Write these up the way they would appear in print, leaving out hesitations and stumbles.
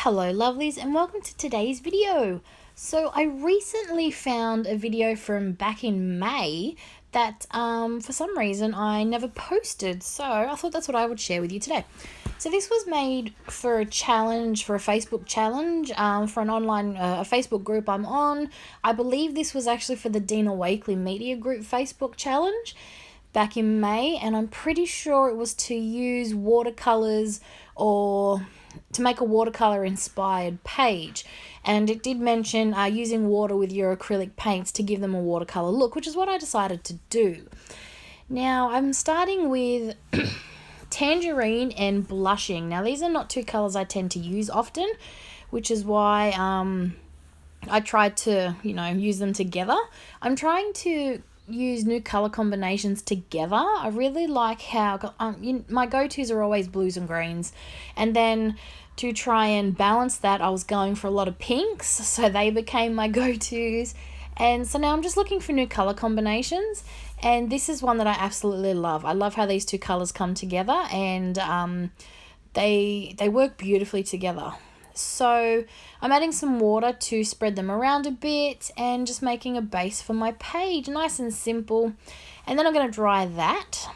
Hello lovelies and welcome to today's video. So I recently found a video from back in May that for some reason I never posted, so I thought that's what I would share with you today. So this was made for a challenge, for a Facebook challenge, for an online a Facebook group I'm on. I believe this was actually for the Dina Wakley Media Group Facebook challenge back in May, and I'm pretty sure it was to use watercolors or to make a watercolor inspired page, and it did mention using water with your acrylic paints to give them a watercolor look, which is what I decided to do. Now I'm starting with tangerine and blushing. Now these are not two colors I tend to use often, which is why I tried to use them together. I'm trying to use new color combinations together. I really like how my go-tos are always blues and greens, and then to try and balance that I was going for a lot of pinks, so they became my go-tos. And so now I'm just looking for new color combinations, and this is one that I absolutely love. I love how these two colors come together, and they work beautifully together. So I'm adding some water to spread them around a bit and just making a base for my page, nice and simple. And then I'm going to dry that.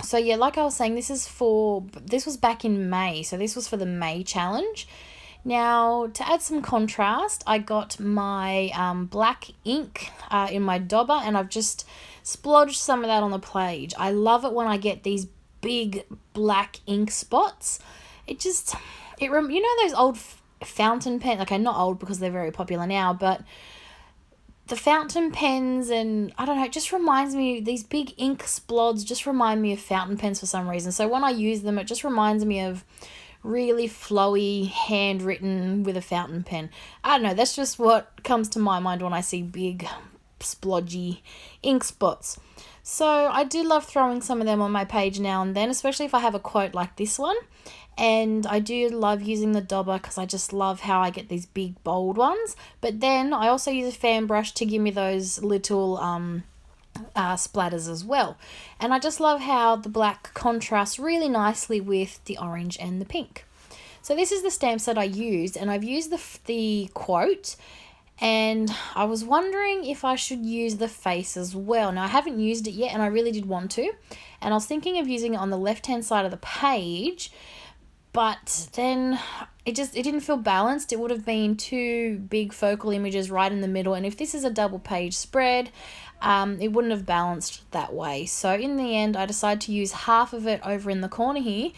So yeah, like I was saying, this was back in May, so this was for the May challenge. Now, to add some contrast, I got my black ink in my dauber, and I've just splodged some of that on the page. I love it when I get these big black ink spots. You know those old fountain pens? Okay, not old because they're very popular now, but the fountain pens, and I don't know, it just reminds me, these big ink splods just remind me of fountain pens for some reason. So when I use them, it just reminds me of really flowy, handwritten with a fountain pen. I don't know, that's just what comes to my mind when I see big, splodgy ink spots. So I do love throwing some of them on my page now and then, especially if I have a quote like this one. And I do love using the dauber because I just love how I get these big bold ones. But then I also use a fan brush to give me those little splatters as well. And I just love how the black contrasts really nicely with the orange and the pink. So this is the stamp set I used, and I've used the quote, and I was wondering if I should use the face as well. Now I haven't used it yet, and I really did want to, and I was thinking of using it on the left hand side of the page, but then it didn't feel balanced. It would have been two big focal images right in the middle, and if this is a double page spread, it wouldn't have balanced that way. So in the end, I decided to use half of it over in the corner here,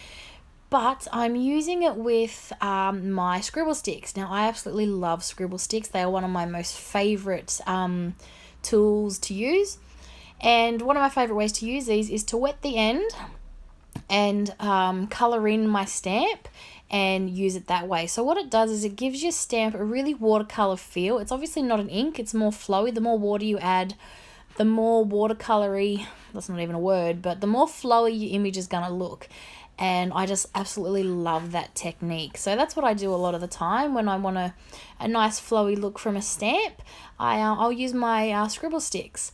but I'm using it with my scribble sticks. Now I absolutely love scribble sticks. They are one of my most favorite tools to use, and one of my favorite ways to use these is to wet the end and color in my stamp and use it that way. So what it does is it gives your stamp a really watercolor feel. It's obviously not an ink, it's more flowy. The more water you add, the more watercolory, that's not even a word, but the more flowy your image is gonna look. And I just absolutely love that technique. So that's what I do a lot of the time when I want a nice flowy look from a stamp. I'll use my scribble sticks.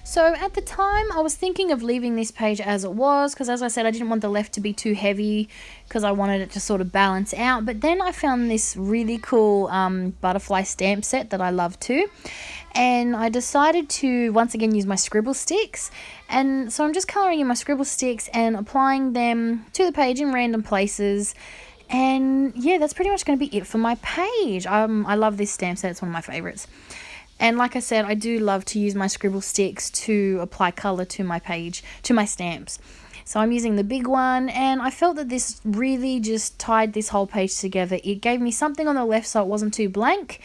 So at the time, I was thinking of leaving this page as it was, because as I said, I didn't want the left to be too heavy because I wanted it to sort of balance out. But then I found this really cool butterfly stamp set that I love too. And I decided to once again use my scribble sticks. And so I'm just colouring in my scribble sticks and applying them to the page in random places. And yeah, that's pretty much going to be it for my page. I love this stamp set. It's one of my favourites. And like I said, I do love to use my scribble sticks to apply colour to my page, to my stamps. So I'm using the big one, and I felt that this really just tied this whole page together. It gave me something on the left so it wasn't too blank,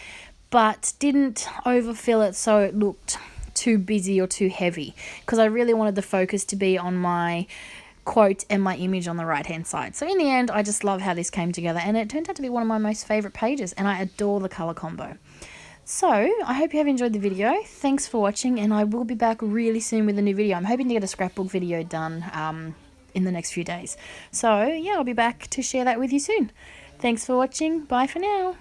but didn't overfill it so it looked too busy or too heavy, because I really wanted the focus to be on my quote and my image on the right hand side. So in the end, I just love how this came together, and it turned out to be one of my most favourite pages, and I adore the colour combo. So, I hope you have enjoyed the video. Thanks for watching, and I will be back really soon with a new video. I'm hoping to get a scrapbook video done in the next few days. So, yeah, I'll be back to share that with you soon. Thanks for watching. Bye for now.